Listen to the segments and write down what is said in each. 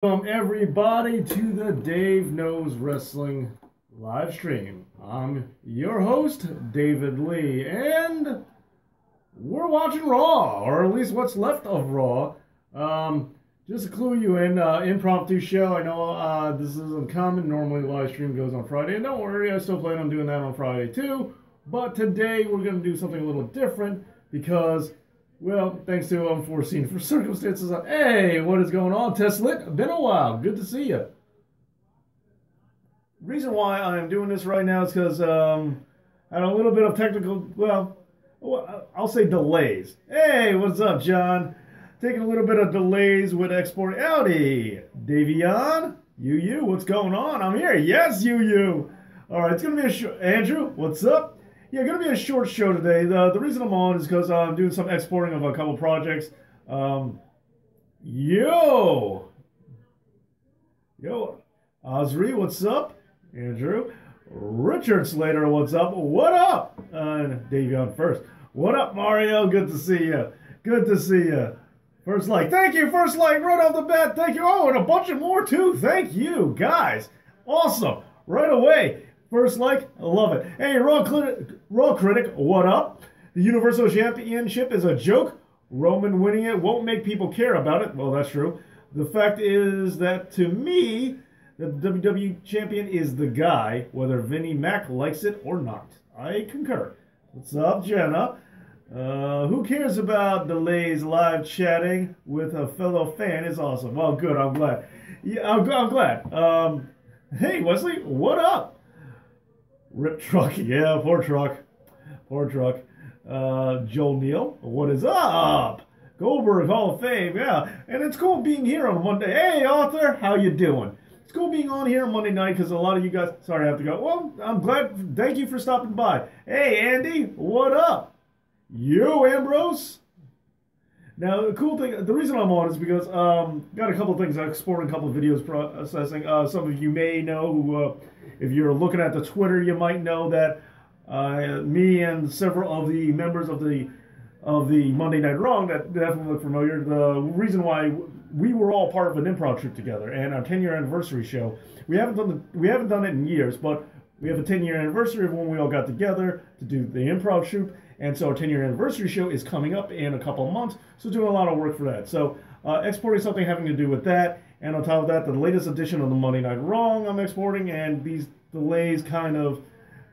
Welcome everybody to the Dave Knows Wrestling live stream. I'm your host, David Lee, and we're watching Raw, or at least what's left of Raw. Just to clue you in, impromptu show. I know this isn't common. Normally, the live stream goes on Friday, and don't worry, I still plan on doing that on Friday too. But today we're going to do something a little different because, well, thanks to unforeseen circumstances. Hey, what is going on, Tesla? Been a while. Good to see you. Reason why I'm doing this right now is because I had a little bit of technical, well, I'll say delays. Hey, what's up, John? Taking a little bit of delays with export. Howdy, Davion. You, what's going on? I'm here. Yes, you. All right, it's gonna be a short. Andrew, what's up? Yeah, gonna be a short show today. The reason I'm on is because I'm doing some exporting of a couple projects. Yo, Osri, what's up? Andrew, Richard Slater, what's up? What up? Davion first. What up, Mario? Good to see you. Good to see you. First like, thank you, first like, right off the bat, thank you. Oh, and a bunch of more too. Thank you, guys. Awesome. Right away. First like, I love it. Hey, Raw Critic, what up? The Universal Championship is a joke. Roman winning it won't make people care about it. Well, that's true. The fact is that to me, the WWE Champion is the guy, whether Vinnie Mac likes it or not. I concur. What's up, Jenna? Who cares about delays? Live chatting with a fellow fan is awesome. Well, good. I'm glad. Yeah, I'm glad. Hey, Wesley, what up? Rip Truck. Yeah, poor Truck. Poor Truck. Joel Neal, what is up? Goldberg Hall of Fame. Yeah, and it's cool being here on a Monday. Hey, Arthur, how you doing? It's cool being on here on Monday night because a lot of you guys. Sorry, I have to go. Well, I'm glad. Thank you for stopping by. Hey, Andy, what up? You, Ambrose? Now, the cool thing, the reason I'm on is because got a couple of things. I explored a couple of videos processing. Some of you may know who, if you're looking at the Twitter, you might know that me and several of the members of the Monday Night Raw that definitely look familiar. The reason why we were all part of an improv troupe together and our 10-year anniversary show. We haven't done it in years, but we have a 10-year anniversary of when we all got together to do the improv troupe. And so our 10-year anniversary show is coming up in a couple of months. So doing a lot of work for that. So exporting something having to do with that. And on top of that, the latest edition of the Monday Night Raw I'm exporting. And these delays kind of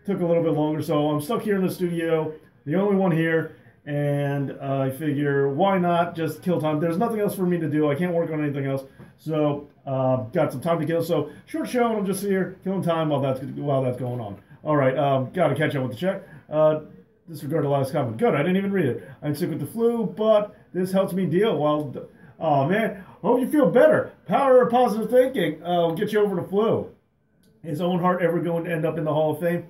took a little bit longer. So I'm stuck here in the studio, the only one here. And I figure, why not just kill time? There's nothing else for me to do. I can't work on anything else. So got some time to kill. So short show, and I'm just here killing time while that's going on. All right, got to catch up with the chat. Disregard the last comment. Good, I didn't even read it. I'm sick with the flu, but this helps me deal while. Oh man, hope you feel better. Power of positive thinking will get you over the flu. Is Owen Hart ever going to end up in the Hall of Fame?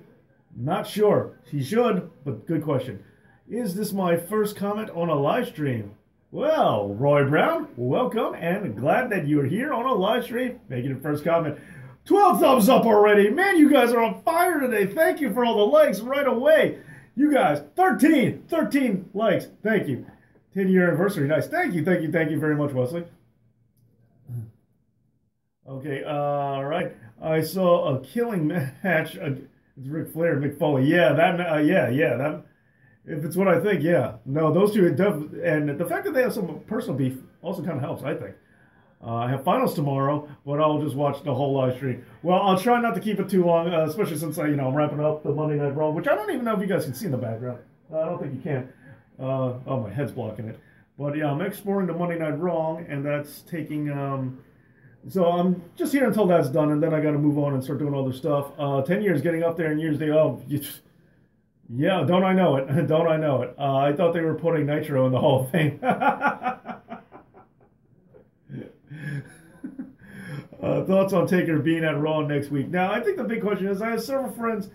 Not sure. He should, but good question. Is this my first comment on a live stream? Well, Roy Brown, welcome and glad that you're here on a live stream. Making your first comment. 12 thumbs up already. Man, you guys are on fire today. Thank you for all the likes right away. You guys, 13 likes. Thank you. 10-year anniversary. Nice. Thank you very much, Wesley. Okay, all right. I saw a killing match. It's Ric Flair and Mick Foley. Yeah, that. If it's what I think, yeah. No, those two, and the fact that they have some personal beef also kind of helps, I think. I have finals tomorrow, but I'll just watch the whole live stream. Well, I'll try not to keep it too long, especially since I'm wrapping up the Monday Night Raw, which I don't even know if you guys can see in the background. I don't think you can. Oh, my head's blocking it. But yeah, I'm exporting the Monday Night Raw, and that's taking. So I'm just here until that's done, and then I got to move on and start doing other stuff. 10 years getting up there in years. Yeah, don't I know it? Don't I know it? I thought they were putting Nitro in the Hall of Fame. Thoughts on Taker being at Raw next week? Now, I think the big question is I have several friends.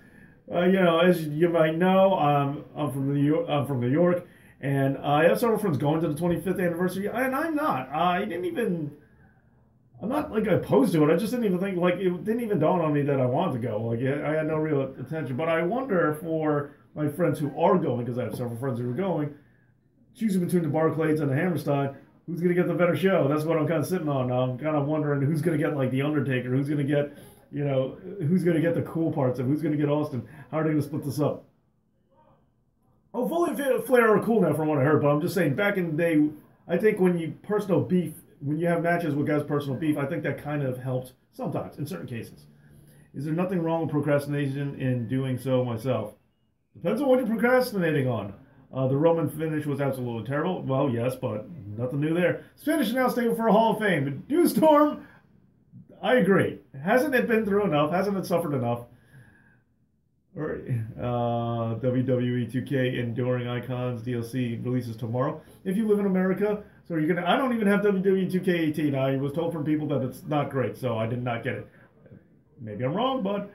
As you might know, I'm from New York, and I have several friends going to the 25th anniversary, and I'm not. I'm not like opposed to it. I just didn't even think it didn't even dawn on me that I wanted to go. Like I had no real attention. But I wonder for my friends who are going, because I have several friends who are going, choosing between the Barclays and the Hammerstein, Who's going to get the better show? That's what I'm kind of sitting on. I'm kind of wondering who's going to get like The Undertaker, who's going to get, who's going to get the cool parts, and who's going to get Austin. How are they going to split this up? Oh, Foley and Flair are cool now from what I heard, but I'm just saying back in the day, I think when you have matches with guys' personal beef, I think that kind of helps sometimes in certain cases. Is there nothing wrong with procrastination in doing so myself? Depends on what you're procrastinating on. The Roman finish was absolutely terrible. Well, yes, but nothing new there. Spanish now stable for a Hall of Fame. But Dew Storm, I agree. Hasn't it been through enough? Hasn't it suffered enough? Or WWE 2K Enduring Icons DLC releases tomorrow. If you live in America, so you're gonna. I don't even have WWE 2K18. I was told from people that it's not great, so I did not get it. Maybe I'm wrong, but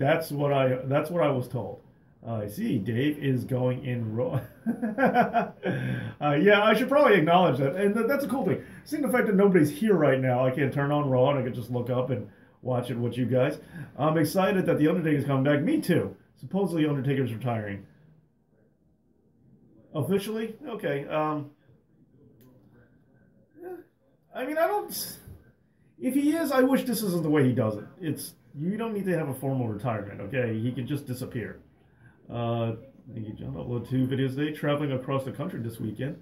that's what I was told. I see Dave is going in Raw. Yeah, I should probably acknowledge that, and that's a cool thing. Seeing the fact that nobody's here right now, I can turn on Raw and I can just look up and watch it with you guys. I'm excited that the Undertaker's coming back. Me too. Supposedly Undertaker's retiring. Officially? Okay. I mean, I don't. If he is, I wish this isn't the way he does it. You don't need to have a formal retirement, okay? He can just disappear. Thank you, John. Upload 2 videos today. Traveling across the country this weekend.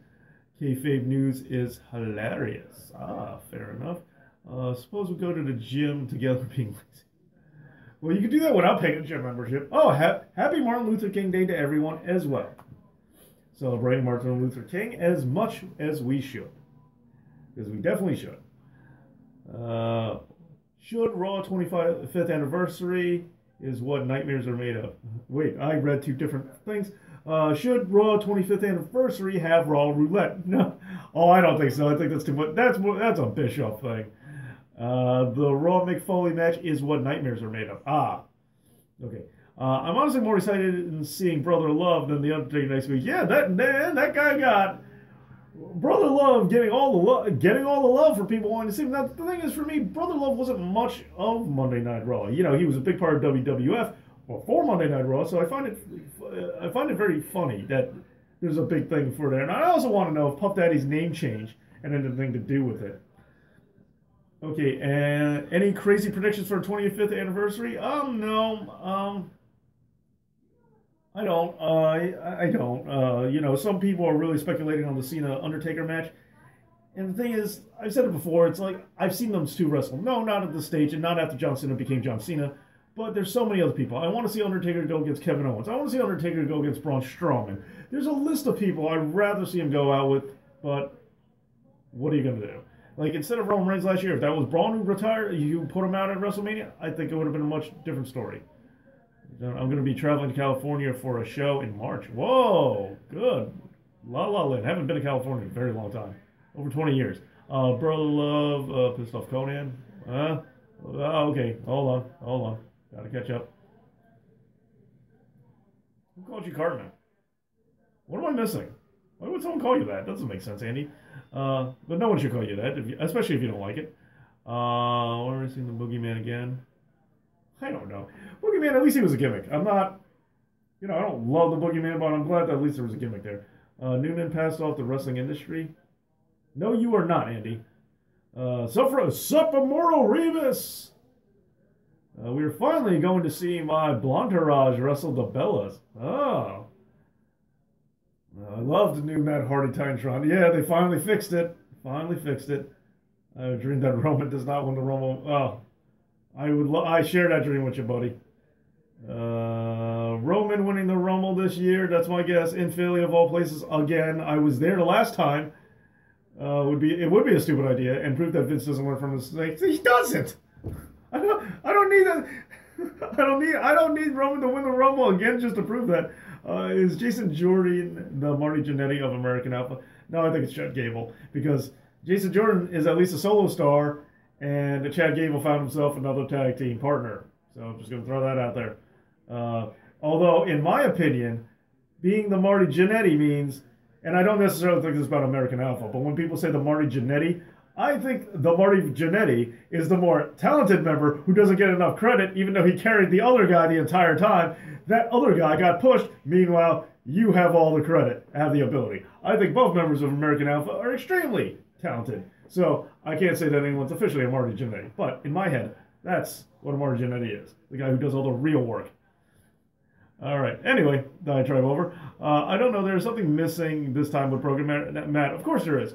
Kayfabe news is hilarious. Fair enough. Suppose we go to the gym together being lazy. Well, you can do that without paying a gym membership. Oh, happy Martin Luther King Day to everyone as well. Celebrating Martin Luther King as much as we should. Because we definitely should. Should Raw 25th anniversary is what nightmares are made of. Wait, I read 2 different things. Should Raw 25th anniversary have Raw Roulette? No. Oh, I don't think so. I think that's too much. That's a Bischoff thing. The Raw Mick Foley match is what nightmares are made of. Okay. I'm honestly more excited in seeing Brother Love than The Undertaker next week. Yeah, that guy got Brother Love getting all the love for people wanting to see him. Now, the thing is, for me, Brother Love wasn't much of Monday Night Raw. He was a big part of WWF for Monday Night Raw, so I find it very funny that there's a big thing for there. And I also want to know if Puff Daddy's name change had anything to do with it. Okay, and any crazy predictions for 25th anniversary? No. I don't. I don't. Some people are really speculating on the Cena Undertaker match. And the thing is, I've said it before, it's like, I've seen them two wrestle. No, not at this stage, and not after John Cena became John Cena. But there's so many other people. I want to see Undertaker go against Kevin Owens. I want to see Undertaker go against Braun Strowman. There's a list of people I'd rather see him go out with, but what are you going to do? Like, instead of Roman Reigns last year, if that was Braun who retired, you put him out at WrestleMania, I think it would have been a much different story. I'm going to be traveling to California for a show in March. Whoa, good. La La Land. Haven't been to California in a very long time. Over 20 years. Brother Love, Pissed Off Conan. Okay, hold on. Gotta catch up. Who called you Cartman? What am I missing? Why would someone call you that? That doesn't make sense, Andy. But no one should call you that, especially if you don't like it. Or seeing the Boogeyman again. I don't know. Boogeyman, at least he was a gimmick. I'm not, I don't love the Boogeyman, but I'm glad that at least there was a gimmick there. Noonan passed off the wrestling industry. No, you are not, Andy. Sup, Immortal Remus! We are finally going to see my Blonderage wrestle the Bellas. Oh. I love the new Matt Hardy Titantron. Yeah, they finally fixed it. I dreamed that Roman does not win the Rumble. Oh. I share that dream with you, buddy. Roman winning the Rumble this year, that's my guess. In Philly, of all places, again. I was there the last time. It would be a stupid idea and prove that Vince doesn't learn from his mistakes. He doesn't. I don't need that. I don't need Roman to win the Rumble again just to prove that. Is Jason Jordan the Marty Jannetty of American Alpha? No, I think it's Chad Gable, because Jason Jordan is at least a solo star, and Chad Gable found himself another tag team partner. So I'm just going to throw that out there. Although, in my opinion, being the Marty Jannetty means, and I don't necessarily think this is about American Alpha, but when people say the Marty Jannetty, I think the Marty Jannetty is the more talented member who doesn't get enough credit, even though he carried the other guy the entire time. That other guy got pushed. Meanwhile, you have all the credit, have the ability. I think both members of American Alpha are extremely talented. So I can't say that anyone's officially a Marty Jannetty. But in my head, that's what a Marty Jannetty is. The guy who does all the real work. All right. Anyway, diatribe over. I don't know. There's something missing this time with Broken Matt. Of course there is.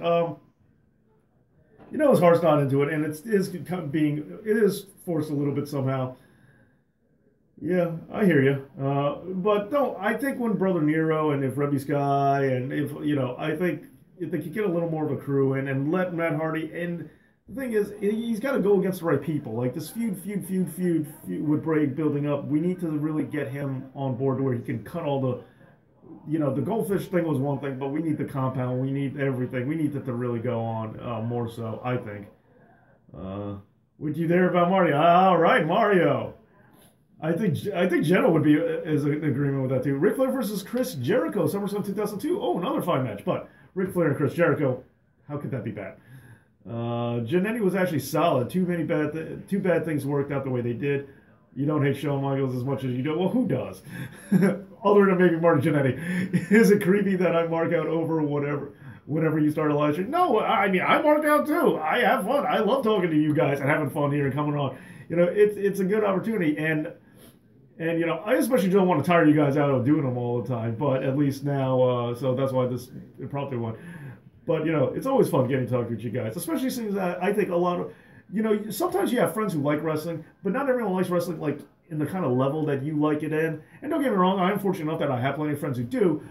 You know his heart's not into it, and it is forced a little bit somehow. Yeah, I hear you. But no, I think when Brother Nero and if Rebby Sky and if, you know, I think if they could get a little more of a crew in and let Matt Hardy, and the thing is, he's got to go against the right people. Like this feud with Bray building up, we need to really get him on board to where he can cut all the, you know, the goldfish thing was one thing, but we need the compound, we need everything. We need it to really go on more so, I think. Would you there about Mario? All right, Mario. I think Jenna would be is in agreement with that too. Ric Flair versus Chris Jericho, SummerSlam 2002. Oh, another fine match. But Ric Flair and Chris Jericho, how could that be bad? Jannetty was actually solid. Two bad things worked out the way they did. You don't hate Shawn Michaels as much as you do. Well, who does? Other than maybe Marty Jannetty. Is it creepy that I mark out over whenever you start a live stream? No, I mean, I mark out too. I have fun. I love talking to you guys and having fun here and coming on. You know, it's a good opportunity. And you know, I especially don't want to tire you guys out of doing them all the time. But at least now, so that's why this impromptu one. But, you know, it's always fun getting to talk with you guys. Especially since I think a lot of, you know, sometimes you have friends who like wrestling, but not everyone likes wrestling like in the kind of level that you like it in. And don't get me wrong, I'm fortunate enough that I have plenty of friends who do.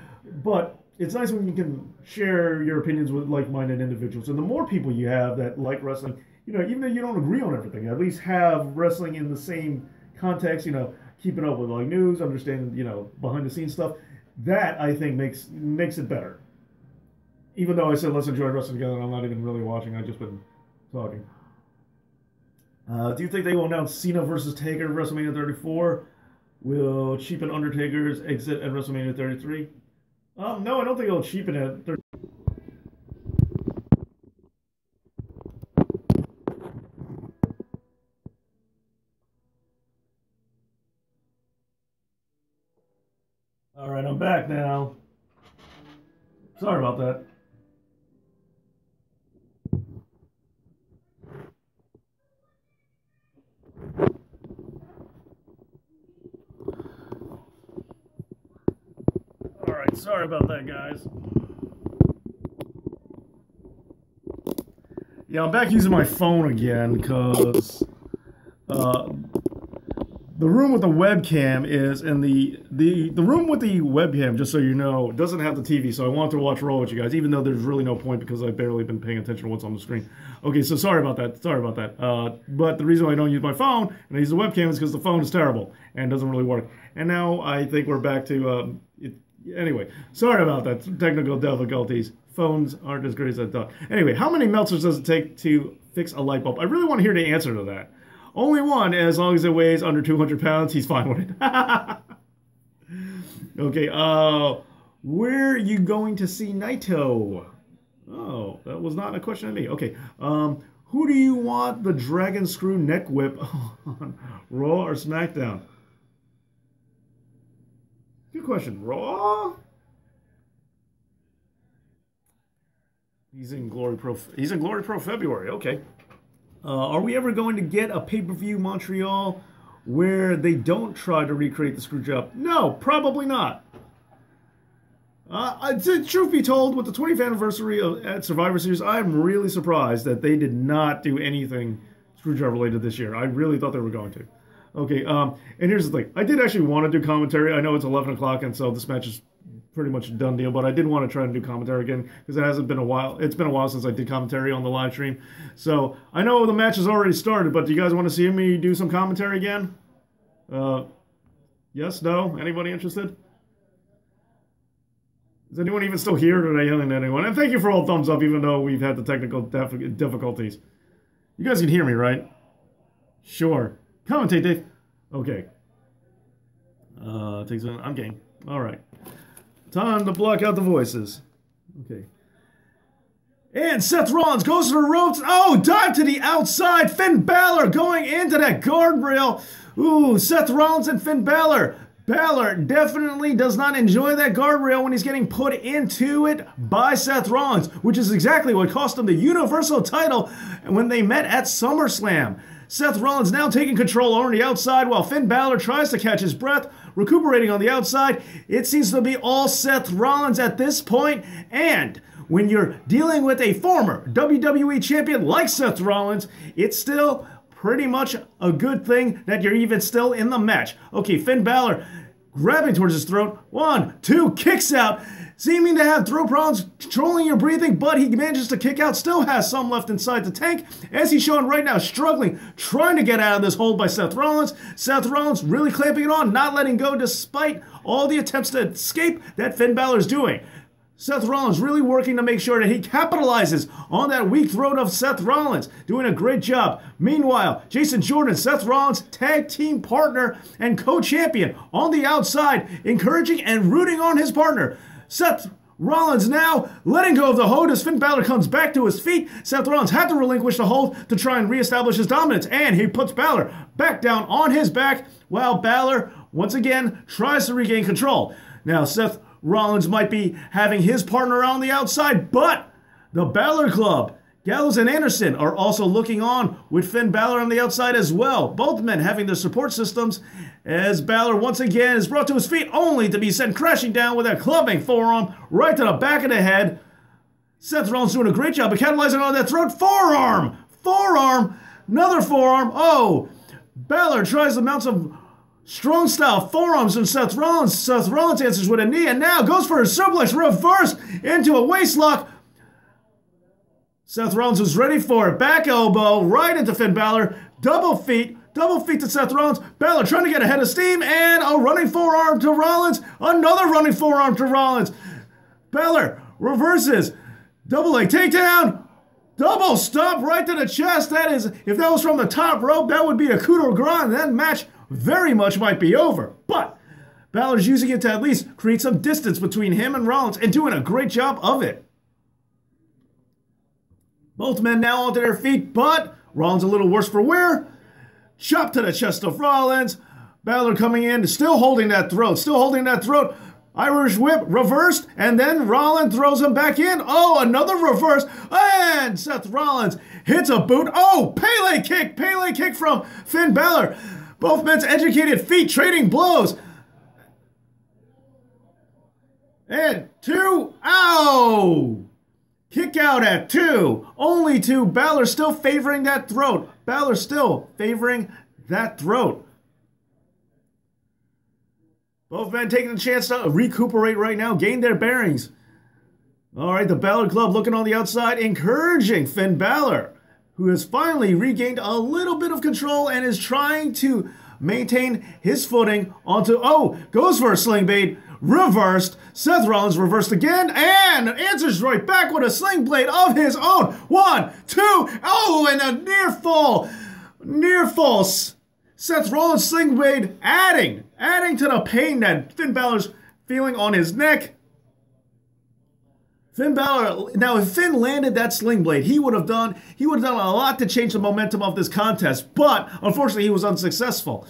But it's nice when you can share your opinions with like-minded individuals. And the more people you have that like wrestling, you know, even though you don't agree on everything, at least have wrestling in the same context, you know, keeping up with like news, understanding, you know, behind the scenes stuff. That I think makes it better. Even though I said let's enjoy wrestling together, I'm not even really watching. I've just been talking. Do you think they will announce Cena versus Taker at WrestleMania 34? Will cheapen Undertaker's exit at WrestleMania 33? No, I don't think it'll cheapen it. All right, I'm back now. Sorry about that. All right, sorry about that, guys. Yeah, I'm back using my phone again because the room with the webcam is in the room with the webcam, just so you know, doesn't have the TV, so I want to watch Raw with you guys, even though there's really no point because I've barely been paying attention to what's on the screen. Okay, so sorry about that. But the reason why I don't use my phone and I use the webcam is because the phone is terrible and doesn't really work. And now I think we're back to anyway, sorry about that. Technical difficulties. Phones aren't as great as I thought. Anyway, how many Meltzers does it take to fix a light bulb? I really want to hear the answer to that. Only one, as long as it weighs under 200 pounds, he's fine with it. Okay, where are you going to see Naito? Oh, that was not a question of me. Okay, who do you want the Dragon Screw Neck Whip on, Raw or SmackDown? Good question. Raw? He's in Glory Pro February. Okay. Are we ever going to get a pay-per-view Montreal where they don't try to recreate the screw job? No, probably not. Truth be told, with the 20th anniversary at Survivor Series, I'm really surprised that they did not do anything Screwjob related this year. I really thought they were going to. Okay, and here's the thing. I did actually want to do commentary. I know it's 11 o'clock, and so this match is pretty much a done deal, but I did want to try and do commentary again because it hasn't been a while. It's been a while since I did commentary on the live stream. So I know the match has already started, but do you guys want to see me do some commentary again? Yes, no? Anybody interested? Is anyone even still here, or did I yell at anyone? And thank you for all thumbs up, even though we've had the technical difficulties. You guys can hear me, right? Sure. Commentate, Dave. Okay. Takes I'm game. All right. Time to block out the voices. Okay. And Seth Rollins goes to the ropes. Oh, dive to the outside. Finn Balor going into that guardrail. Ooh, Seth Rollins and Finn Balor Balor definitely does not enjoy that guardrail when he's getting put into it by Seth Rollins, which is exactly what cost him the Universal title when they met at SummerSlam. Seth Rollins now taking control on the outside while Finn Balor tries to catch his breath, recuperating on the outside. It seems to be all Seth Rollins at this point, and when you're dealing with a former WWE champion like Seth Rollins, it's still pretty much a good thing that you're even still in the match. Okay, Finn Balor grabbing towards his throat. 1, 2, kicks out. Seeming to have throat problems, controlling your breathing, but he manages to kick out. Still has some left inside the tank, as he's showing right now, struggling, trying to get out of this hold by Seth Rollins. Seth Rollins really clamping it on, not letting go despite all the attempts to escape that Finn Balor's doing. Seth Rollins really working to make sure that he capitalizes on that weak throat of Seth Rollins. Doing a great job. Meanwhile, Jason Jordan, Seth Rollins' tag team partner and co-champion on the outside, encouraging and rooting on his partner. Seth Rollins now letting go of the hold as Finn Balor comes back to his feet. Seth Rollins had to relinquish the hold to try and reestablish his dominance, and he puts Balor back down on his back while Balor once again tries to regain control. Now, Seth Rollins might be having his partner on the outside, but the Balor Club, Gallows and Anderson, are also looking on with Finn Balor on the outside as well. Both men having their support systems as Balor once again is brought to his feet only to be sent crashing down with a clubbing forearm right to the back of the head. Seth Rollins doing a great job of capitalizing on that throat. Forearm! Forearm! Another forearm. Oh! Balor tries to mount some strong style forearms on Seth Rollins. Seth Rollins answers with a knee and now goes for a suplex reverse into a waistlock. Seth Rollins was ready for it. Back elbow right into Finn Balor. Double feet to Seth Rollins. Balor trying to get ahead of steam and a running forearm to Rollins. Another running forearm to Rollins. Balor reverses. Double leg takedown. Double stomp right to the chest. That is, if that was from the top rope, that would be a coup de grace. That match very much might be over. But Balor's using it to at least create some distance between him and Rollins and doing a great job of it. Both men now onto their feet, but Rollins a little worse for wear. Chop to the chest of Rollins. Balor coming in, still holding that throat. Irish whip reversed, and then Rollins throws him back in. Oh, another reverse, and Seth Rollins hits a boot. Oh, Pele kick from Finn Balor. Both men's educated feet trading blows. And 2, ow! Kick out at 2. Only 2. Balor still favoring that throat. Both men taking a chance to recuperate right now, gain their bearings. All right, the Balor Club looking on the outside, encouraging Finn Balor, who has finally regained a little bit of control and is trying to maintain his footing onto, oh, goes for a sling blade, reversed. Seth Rollins reversed again and answers right back with a sling blade of his own. 1, 2, oh, and a near fall. Seth Rollins' sling blade adding to the pain that Finn Balor's feeling on his neck. Finn Balor, now if Finn landed that sling blade, he would have done a lot to change the momentum of this contest, but unfortunately he was unsuccessful.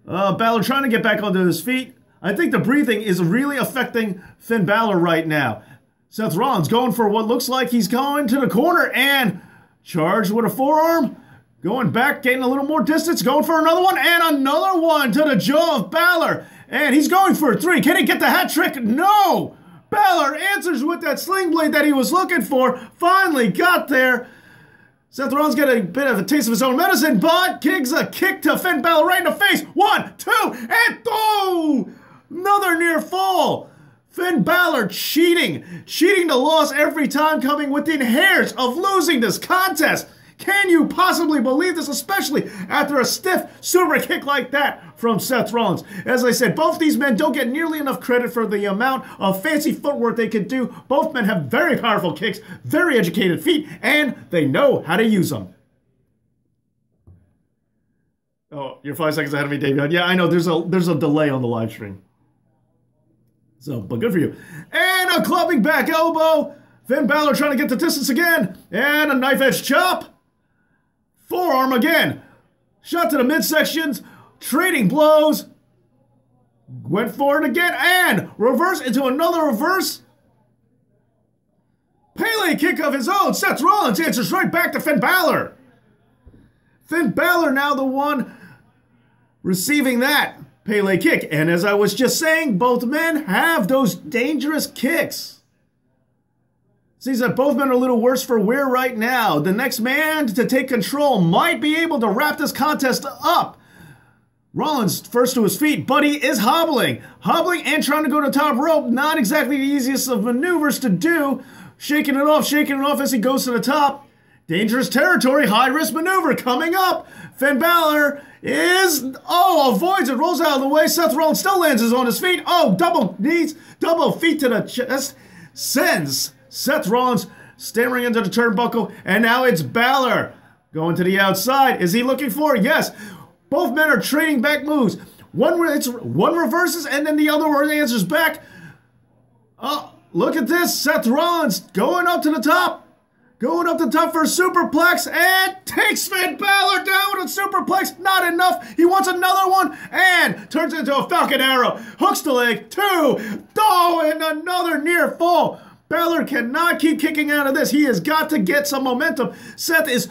Balor trying to get back onto his feet. I think the breathing is really affecting Finn Balor right now. Seth Rollins going for what looks like he's going to the corner and charged with a forearm. Going back, getting a little more distance, going for another one, and another one to the jaw of Balor. And he's going for 3. Can he get the hat trick? No! Balor answers with that sling blade that he was looking for. Finally got there. Seth Rollins got a bit of a taste of his own medicine, but gives a kick to Finn Balor right in the face. 1, 2, and oh! Another near fall. Finn Balor cheating the loss every time, coming within hairs of losing this contest. Can you possibly believe this, especially after a stiff super kick like that from Seth Rollins? As I said, both these men don't get nearly enough credit for the amount of fancy footwork they can do. Both men have very powerful kicks, very educated feet, and they know how to use them. Oh, you're 5 seconds ahead of me, David. Yeah, I know, there's a delay on the live stream. So, but good for you. And a clubbing back elbow. Finn Balor trying to get the distance again. And a knife edge chop. Forearm again. Shot to the midsections. Trading blows. Went for it again and reverse into another reverse. Pele kick of his own. Seth Rollins answers right back to Finn Balor. Finn Balor now the one receiving that Pele kick. And as I was just saying, both men have those dangerous kicks. Seems that both men are a little worse for wear right now. The next man to take control might be able to wrap this contest up. Rollins first to his feet, but he is hobbling. Hobbling and trying to go to the top rope. Not exactly the easiest of maneuvers to do. Shaking it off as he goes to the top. Dangerous territory, high-risk maneuver coming up. Finn Balor avoids it, rolls out of the way. Seth Rollins still lands on his feet. Double knees, double feet to the chest. Sends Seth Rollins stammering into the turnbuckle. And now it's Balor going to the outside. Is he looking for it? Yes. Both men are trading back moves. One reverses and then the other one answers back. Look at this. Seth Rollins going up to the top. Going up the top for a superplex and takes Finn Balor down with a superplex. Not enough. He wants another one and turns it into a Falcon Arrow. Hooks the leg. 2. And another near fall. Balor cannot keep kicking out of this. He has got to get some momentum. Seth is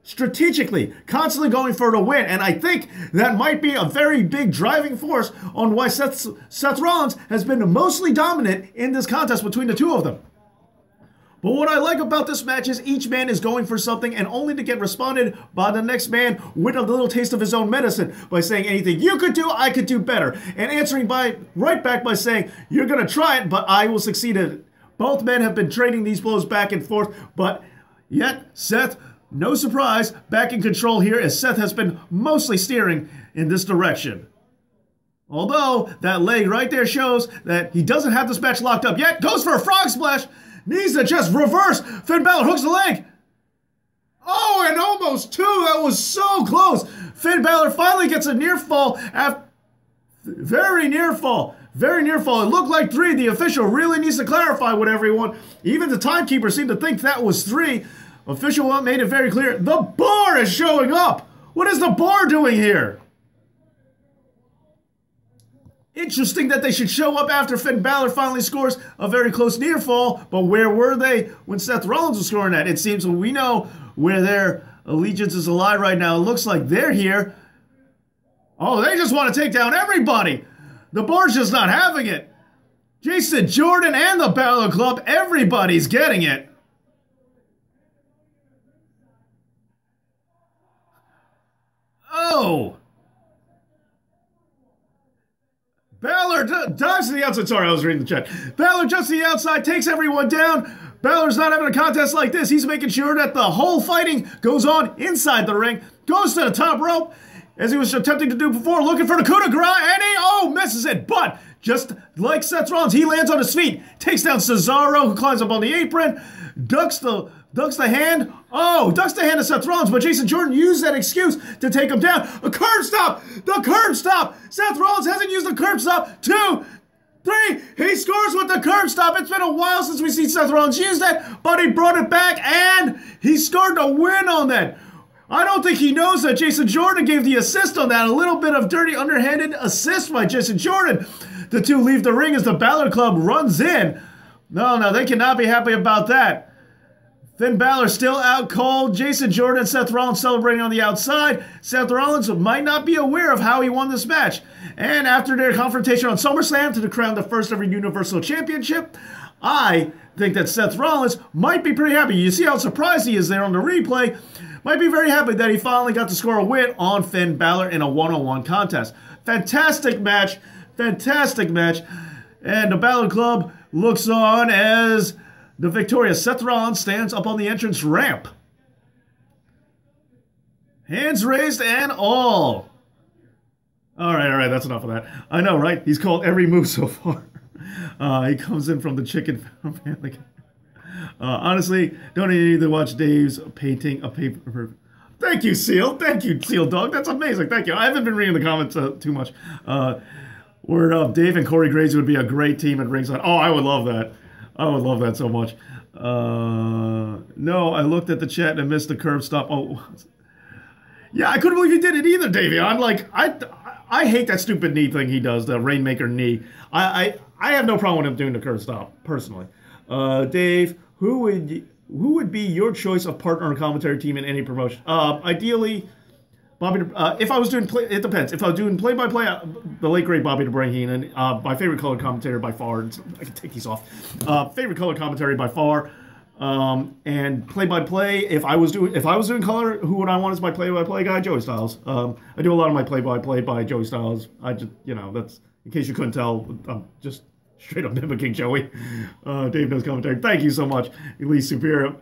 strategically constantly going for the win, and I think that might be a very big driving force on why Seth Rollins has been mostly dominant in this contest between the two of them. But what I like about this match is each man is going for something and only to get responded by the next man with a little taste of his own medicine by saying anything you could do, I could do better. And answering right back by saying, you're going to try it, but I will succeed at it. Both men have been trading these blows back and forth, but yet Seth, no surprise, back in control here as Seth has been mostly steering in this direction. Although that leg right there shows that he doesn't have this match locked up yet. Goes for a frog splash. Knees to chest, reverse. Finn Balor hooks the leg. And almost 2. That was so close. Finn Balor finally gets a near fall. Very near fall. Very near fall. It looked like 3. The official really needs to clarify with everyone. Even the timekeeper seemed to think that was 3. Official made it very clear. The bar is showing up. What is the bar doing here? Interesting that they should show up after Finn Balor finally scores a very close near fall. But where were they when Seth Rollins was scoring that? It seems we know where their allegiances lie right now. It looks like they're here. They just want to take down everybody. The bar's just not having it. Jason Jordan and the Balor Club, everybody's getting it. Balor dives to the outside. Sorry, I was reading the chat. Balor jumps to the outside, takes everyone down. Balor's not having a contest like this. He's making sure that the whole fighting goes on inside the ring. Goes to the top rope, as he was attempting to do before, looking for the coup de grace, and he, misses it. But just like Seth Rollins, he lands on his feet, takes down Cesaro, who climbs up on the apron, ducks the hand. Ducks the hand of Seth Rollins, but Jason Jordan used that excuse to take him down. A curb stop! The curb stop! Seth Rollins hasn't used the curb stop. 2, 3, he scores with the curb stop. It's been a while since we see Seth Rollins use that, but he brought it back, and he scored a win on that. I don't think he knows that Jason Jordan gave the assist on that. A little bit of dirty, underhanded assist by Jason Jordan. The two leave the ring as the Balor Club runs in. No, they cannot be happy about that. Finn Balor still out cold. Jason Jordan and Seth Rollins celebrating on the outside. Seth Rollins might not be aware of how he won this match. And after their confrontation on SummerSlam to crown the first ever Universal Championship, I think that Seth Rollins might be pretty happy. You see how surprised he is there on the replay. Might be very happy that he finally got to score a win on Finn Balor in a one-on-one contest. Fantastic match. Fantastic match. And the Balor Club looks on as the victorious Seth Rollins stands up on the entrance ramp. Hands raised and all. All right, that's enough of that. I know, right? He's called every move so far. He comes in from the chicken family. Honestly, don't need to watch Dave's painting a paper. Thank you, Seal. Thank you, Seal Dog. That's amazing. Thank you. I haven't been reading the comments too much. Word up, Dave and Corey Graves would be a great team at ringside. I would love that. I would love that so much. No, I looked at the chat and missed the curb stop. Yeah, I couldn't believe you did it either, Davion. Like, I I hate that stupid knee thing he does, the Rainmaker knee. I have no problem with him doing the curb stomp, personally. Dave, who would be your choice of partner and commentary team in any promotion? Ideally, Bobby. If I was doing it depends. If I was doing play-by-play, the late great Bobby the Brain Heenan, my favorite color commentator by far. I can take these off. Favorite color commentary by far. And play-by-play, if I was doing color, who would I want as my play-by-play guy? Joey Styles. I do a lot of my play-by-play by Joey Styles. I just, that's, in case you couldn't tell, I'm just straight up mimicking Joey. Dave knows commentary. Thank you so much, Elise Superior.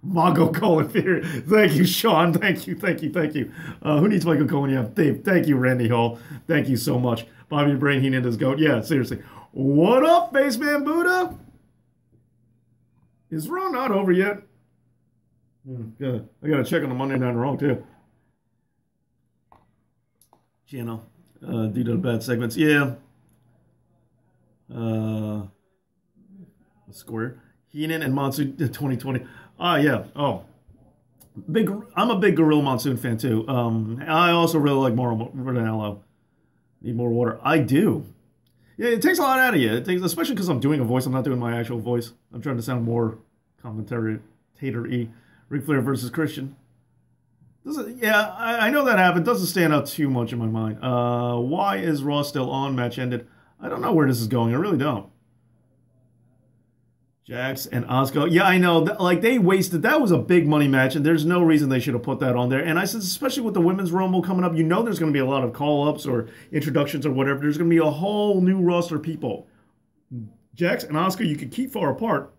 Mongo Colin Fear. Thank you, Sean. Thank you. Who needs Michael Cohen? Yeah, Dave. Thank you, Randy Hall. Thank you so much. Bobby the Brain Heenan is GOAT. Yeah, seriously. What up, Baseman Buddha? Is Raw not over yet? Yeah, I gotta check on the Monday Night Raw too. Due to the bad segments. Yeah. Square. Heenan and Monsoon 2020. Yeah. Oh. I'm a big Gorilla Monsoon fan too. I also really like Mauro Ranallo. Need more water. I do. Yeah, it takes a lot out of you. It takes, especially because I'm doing a voice. I'm not doing my actual voice. I'm trying to sound more commentator-y. Ric Flair versus Christian. I know that happened. Doesn't stand out too much in my mind. Why is Raw still on? Match ended. I don't know where this is going. I really don't. Jax and Asuka. Yeah, I know. Like, they wasted. That was a big money match, and there's no reason they should have put that on there. And I said, especially with the Women's Rumble coming up, there's going to be a lot of call-ups or introductions or whatever. There's going to be a whole new roster of people. Jax and Asuka, you could keep far apart.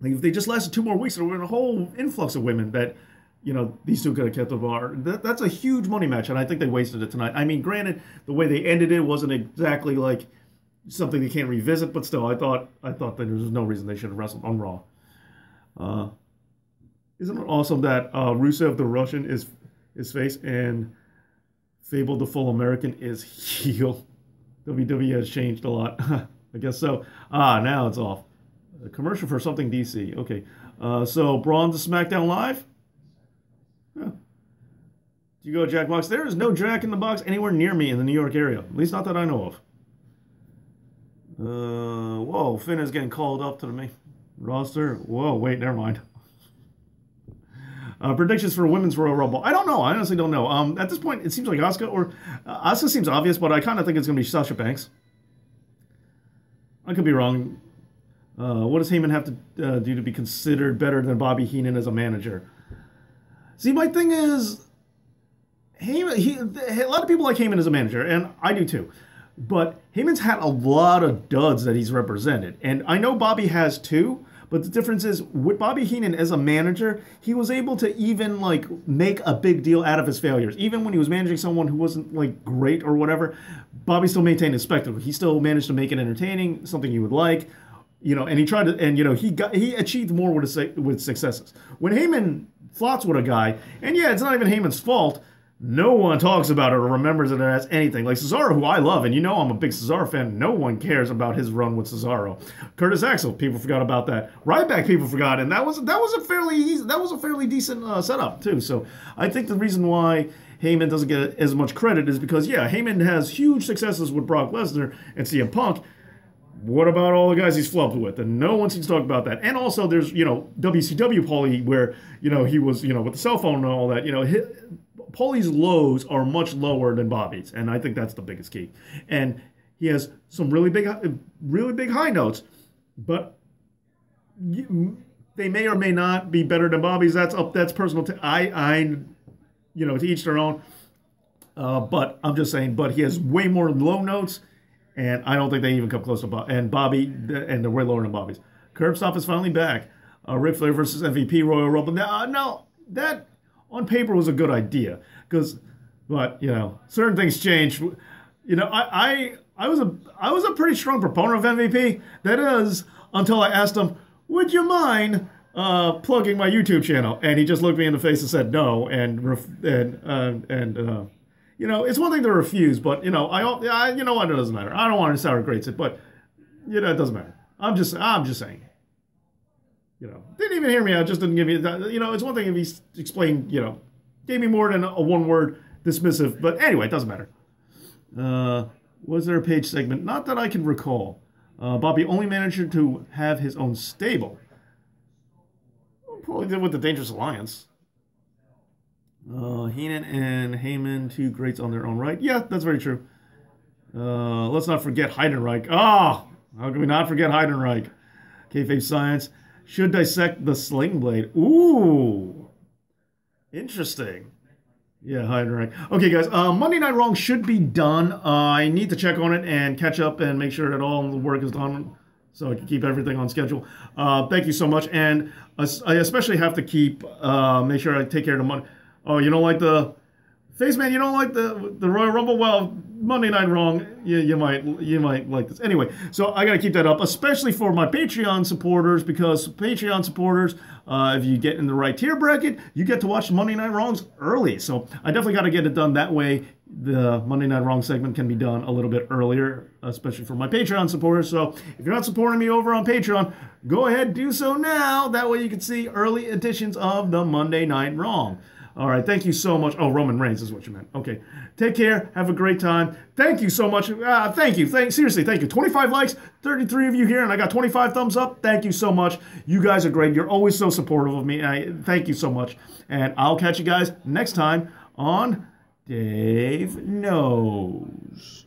Like, if they just lasted 2 more weeks, there would have been a whole influx of women that, these two could have kept the bar. That's a huge money match, and I think they wasted it tonight. I mean, granted, the way they ended it wasn't exactly like something they can't revisit, but still, I thought that there was no reason they should have wrestled on Raw. Isn't it awesome that Rusev the Russian is face and Fable the Full American is heel? WWE has changed a lot. I guess so. Now it's off. A commercial for something DC. Okay. So Braun to SmackDown Live? Yeah. Do you go Jack Box? There is no Jack in the Box anywhere near me in the New York area. At least not that I know of. Whoa, Finn is getting called up to the main roster. Whoa, wait, never mind. Predictions for Women's Royal Rumble. I don't know. I honestly don't know. At this point, it seems like Asuka, or Asuka seems obvious, but I kind of think it's going to be Sasha Banks. I could be wrong. What does Heyman have to do to be considered better than Bobby Heenan as a manager? See, my thing is, Heyman, a lot of people like Heyman as a manager, and I do too. But Heyman's had a lot of duds that he's represented. And I know Bobby has too, but the difference is with Bobby Heenan as a manager, he was able to even make a big deal out of his failures. Even when he was managing someone who wasn't great or whatever, Bobby still maintained his spectacle. He still managed to make it entertaining, something you would like. And he tried to, and he achieved more with successes. When Heyman flops with a guy, and yeah, it's not even Heyman's fault, no one talks about it or remembers it as anything. Like Cesaro, who I love, and I'm a big Cesaro fan, no one cares about his run with Cesaro. Curtis Axel, people forgot about that. Ryback, people forgot, and that was a fairly decent setup too. So I think the reason why Heyman doesn't get as much credit is because Heyman has huge successes with Brock Lesnar and CM Punk. What about all the guys he's flubbed with? And no one seems to talk about that. And also there's, WCW Paulie where, he was, with the cell phone and all that, Paulie's lows are much lower than Bobby's. And I think that's the biggest key. And he has some really big high notes, but they may or may not be better than Bobby's. That's personal. To each their own. But I'm just saying, but he has way more low notes. And I don't think they even come close to Bobby. And they're way lower than Bobby's. Curb Stop is finally back. Ric Flair versus MVP Royal Rumble. Now, that on paper was a good idea. But certain things change. I was a pretty strong proponent of MVP. That is, until I asked him, would you mind plugging my YouTube channel? And he just looked me in the face and said no. It's one thing to refuse, but it doesn't matter. I don't want to sour grades it, but it doesn't matter. I'm just saying. Didn't even hear me out. Just didn't give me that. It's one thing if he explained. Gave me more than a one word. dismissive. But anyway, it doesn't matter. Was there a page segment? Not that I can recall. Bobby only managed to have his own stable. Probably did with the Dangerous Alliance. Heenan and Heyman, two greats on their own right. Yeah, that's very true. Let's not forget Heidenreich. Ah, how can we not forget Heidenreich? Kayfabe Science should dissect the Sling Blade. Ooh, interesting. Yeah, Heidenreich. Okay, guys. Monday Night Wrong should be done. I need to check on it and catch up and make sure that all the work is done, so I can keep everything on schedule. Thank you so much, and I especially have to make sure I take care of the money. Oh, you don't like the Face Man? You don't like the Royal Rumble? Well, Monday Night Wrong, you might like this. Anyway, so I got to keep that up, especially for my Patreon supporters, because Patreon supporters, if you get in the right tier bracket, you get to watch Monday Night Wrongs early. So I definitely got to get it done that way. The Monday Night Wrong segment can be done a little bit earlier, especially for my Patreon supporters. So if you're not supporting me over on Patreon, go ahead, do so now. That way you can see early editions of the Monday Night Wrong. All right, thank you so much. Oh, Roman Reigns is what you meant. Okay, take care. Have a great time. Thank you so much. Thank you. Seriously, thank you. 25 likes, 33 of you here, and I got 25 thumbs up. Thank you so much. You guys are great. You're always so supportive of me. Thank you so much. And I'll catch you guys next time on Dave Knows.